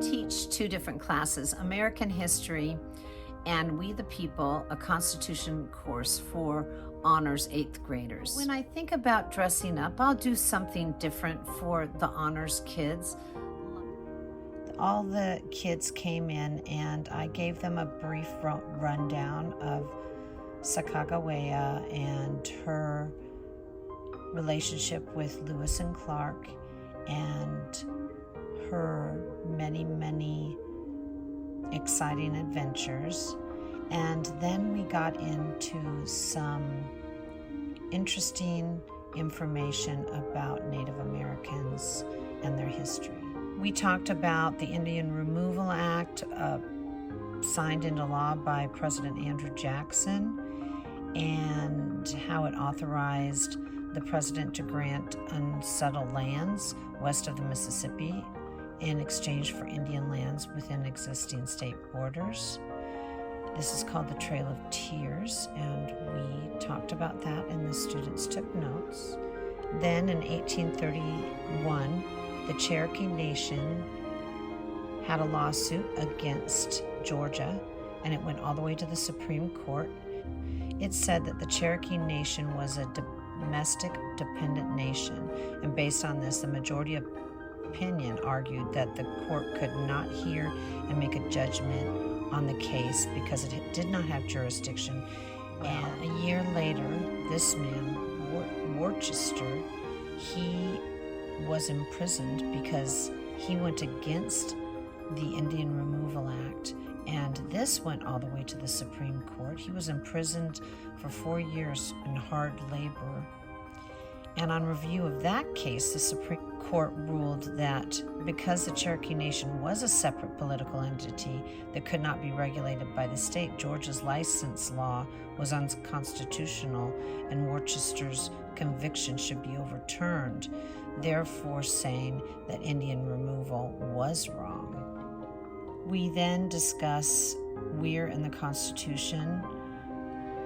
teach two different classes, American History and We the People, a Constitution course for honors 8th graders. When I think about dressing up, I'll do something different for the honors kids. All the kids came in and I gave them a brief rundown of Sacagawea and her relationship with Lewis and Clark and her many exciting adventures. And then we got into some interesting information about Native Americans and their history. We talked about the Indian Removal Act, signed into law by President Andrew Jackson, and how it authorized the president to grant unsettled lands west of the Mississippi in exchange for Indian lands within existing state borders. This is called the Trail of Tears, and we talked about that and the students took notes. Then in 1831, the Cherokee Nation had a lawsuit against Georgia, and it went all the way to the Supreme Court. It said that the Cherokee Nation was a domestic dependent nation, and based on this, the majority opinion argued that the court could not hear and make a judgment on the case because it did not have jurisdiction. And a year later, this man, Worcester, he was imprisoned because he went against the Indian Removal Act, and this went all the way to the Supreme Court. He was imprisoned for 4 years in hard labor. And on review of that case, the Supreme Court ruled that because the Cherokee Nation was a separate political entity that could not be regulated by the state, Georgia's license law was unconstitutional and Worcester's conviction should be overturned, therefore saying that Indian removal was wrong. We then discuss where in the Constitution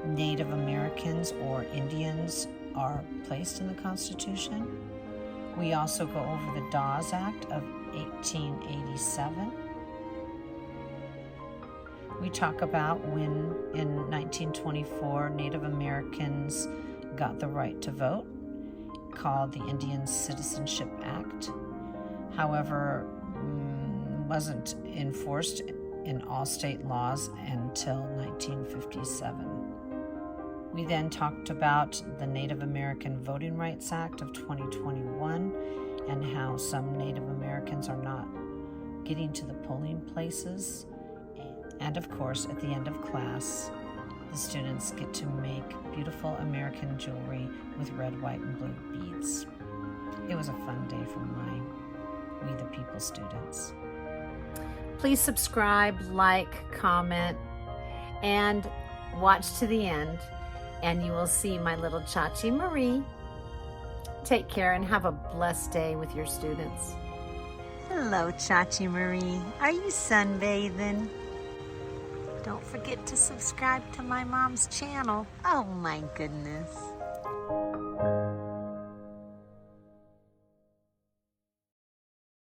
Native Americans or Indians are placed in the Constitution. We also go over the Dawes Act of 1887. We talk about when in 1924 Native Americans got the right to vote, called the Indian Citizenship Act. However, wasn't enforced in all state laws until 1957. We then talked about the Native American Voting Rights Act of 2021 and how some Native Americans are not getting to the polling places. And of course, at the end of class, the students get to make beautiful American jewelry with red, white, and blue beads. It was a fun day for my We the People students. Please subscribe, like, comment, and watch to the end, and you will see my little Chachi Marie. Take care and have a blessed day with your students. Hello, Chachi Marie. Are you sunbathing? Don't forget to subscribe to my mom's channel. Oh my goodness.